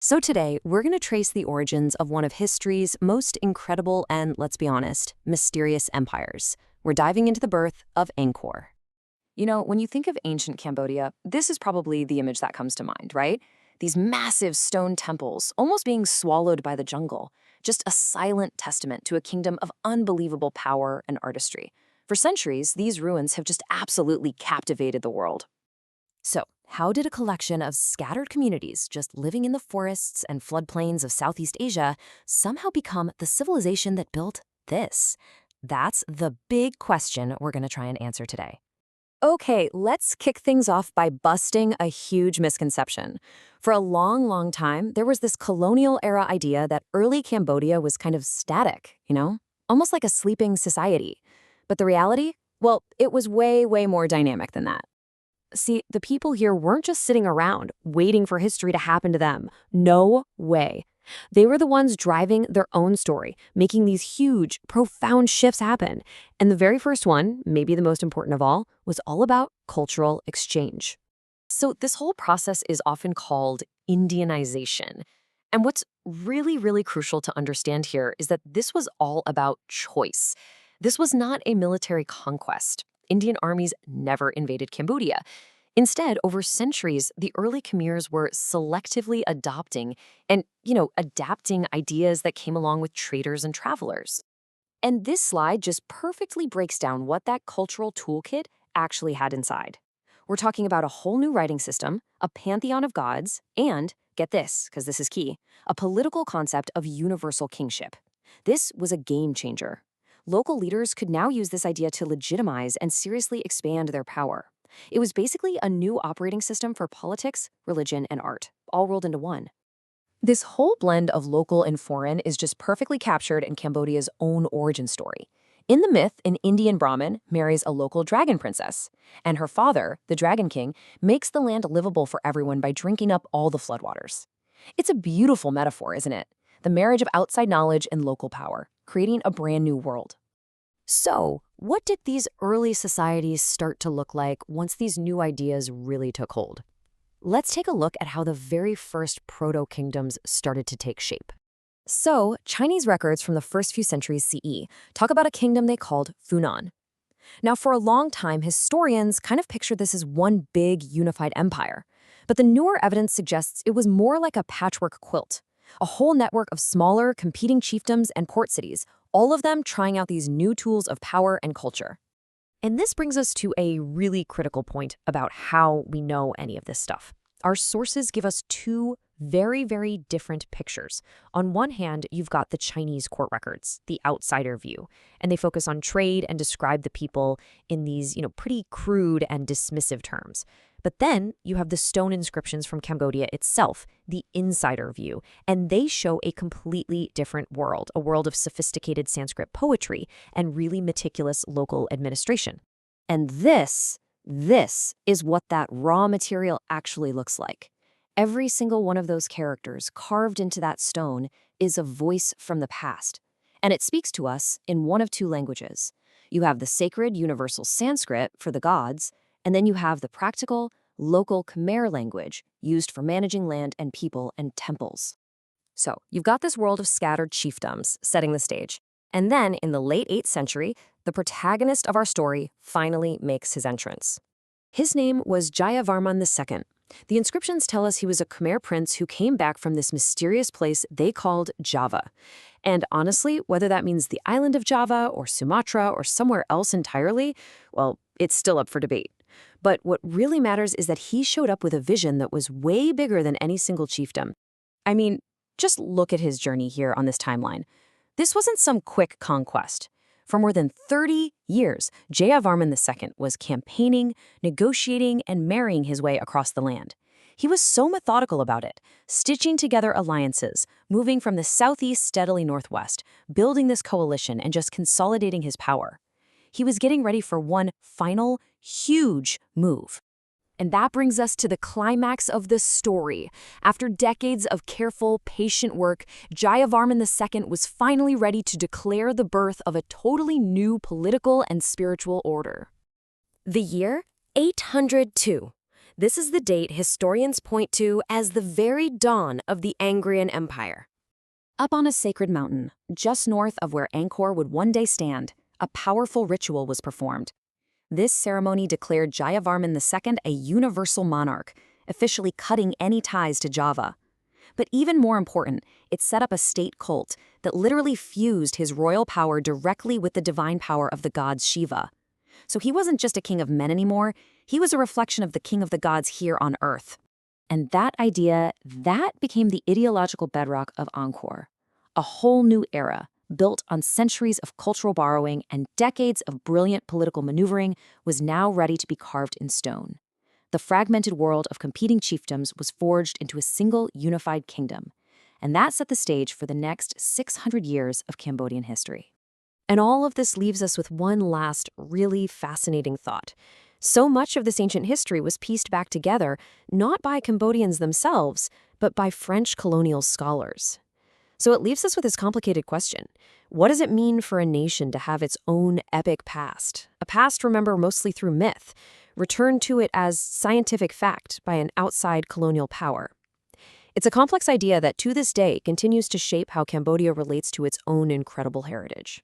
So today, we're going to trace the origins of one of history's most incredible and, let's be honest, mysterious empires. We're diving into the birth of Angkor. You know, when you think of ancient Cambodia, this is probably the image that comes to mind, right? These massive stone temples, almost being swallowed by the jungle, just a silent testament to a kingdom of unbelievable power and artistry. For centuries, these ruins have just absolutely captivated the world. So, how did a collection of scattered communities just living in the forests and floodplains of Southeast Asia somehow become the civilization that built this? That's the big question we're going to try and answer today. Okay, let's kick things off by busting a huge misconception. For a long time, there was this colonial-era idea that early Cambodia was kind of static, almost like a sleeping society. But the reality? Well, it was way more dynamic than that. See, the people here weren't just sitting around waiting for history to happen to them. No way. They were the ones driving their own story, making these huge, profound shifts happen. And the very first one, maybe the most important of all, was all about cultural exchange. So this whole process is often called Indianization. And what's really crucial to understand here is that this was all about choice. This was not a military conquest. Indian armies never invaded Cambodia. Instead, over centuries, the early Khmers were selectively adopting and, adapting ideas that came along with traders and travelers. And this slide just perfectly breaks down what that cultural toolkit actually had inside. We're talking about a whole new writing system, a pantheon of gods, and, get this, because this is key, a political concept of universal kingship. This was a game changer. Local leaders could now use this idea to legitimize and seriously expand their power. It was basically a new operating system for politics, religion, and art, all rolled into one. This whole blend of local and foreign is just perfectly captured in Cambodia's own origin story. In the myth, an Indian Brahmin marries a local dragon princess, and her father, the Dragon King, makes the land livable for everyone by drinking up all the floodwaters. It's a beautiful metaphor, isn't it? The marriage of outside knowledge and local power, creating a brand new world. So, what did these early societies start to look like once these new ideas really took hold? Let's take a look at how the very first proto-kingdoms started to take shape. So, Chinese records from the first few centuries CE talk about a kingdom they called Funan. Now, for a long time, historians kind of pictured this as one big unified empire. But the newer evidence suggests it was more like a patchwork quilt, a whole network of smaller, competing chiefdoms and port cities, all of them trying out these new tools of power and culture. And this brings us to a really critical point about how we know any of this stuff. Our sources give us two very different pictures. On one hand, you've got the Chinese court records, the outsider view, and they focus on trade and describe the people in these, pretty crude and dismissive terms. But then you have the stone inscriptions from Cambodia itself, the insider view, and they show a completely different world, a world of sophisticated Sanskrit poetry and really meticulous local administration. And this is what that raw material actually looks like. Every single one of those characters carved into that stone is a voice from the past, and it speaks to us in one of two languages. You have the sacred universal Sanskrit for the gods, and then you have the practical, local Khmer language used for managing land and people and temples. So, you've got this world of scattered chiefdoms setting the stage. And then, in the late 8th century, the protagonist of our story finally makes his entrance. His name was Jayavarman II. The inscriptions tell us he was a Khmer prince who came back from this mysterious place they called Java. And honestly, whether that means the island of Java or Sumatra or somewhere else entirely, well, it's still up for debate. But what really matters is that he showed up with a vision that was way bigger than any single chiefdom. I mean, just look at his journey here on this timeline. This wasn't some quick conquest. For more than 30 years, Jayavarman II was campaigning, negotiating, and marrying his way across the land. He was so methodical about it, stitching together alliances, moving from the southeast steadily northwest, building this coalition and just consolidating his power. He was getting ready for one final, huge move. And that brings us to the climax of the story. After decades of careful, patient work, Jayavarman II was finally ready to declare the birth of a totally new political and spiritual order. The year 802. This is the date historians point to as the very dawn of the Angrian Empire. Up on a sacred mountain, just north of where Angkor would one day stand, a powerful ritual was performed. This ceremony declared Jayavarman II a universal monarch, officially cutting any ties to Java. But even more important, it set up a state cult that literally fused his royal power directly with the divine power of the gods Shiva. So he wasn't just a king of men anymore, he was a reflection of the king of the gods here on earth. And that idea, that became the ideological bedrock of Angkor. A whole new era, built on centuries of cultural borrowing and decades of brilliant political maneuvering, was now ready to be carved in stone. The fragmented world of competing chiefdoms was forged into a single unified kingdom, and that set the stage for the next 600 years of Cambodian history. And all of this leaves us with one last, really fascinating thought. So much of this ancient history was pieced back together, not by Cambodians themselves, but by French colonial scholars. So it leaves us with this complicated question. What does it mean for a nation to have its own epic past? A past, remember, mostly through myth, returned to it as scientific fact by an outside colonial power. It's a complex idea that to this day continues to shape how Cambodia relates to its own incredible heritage.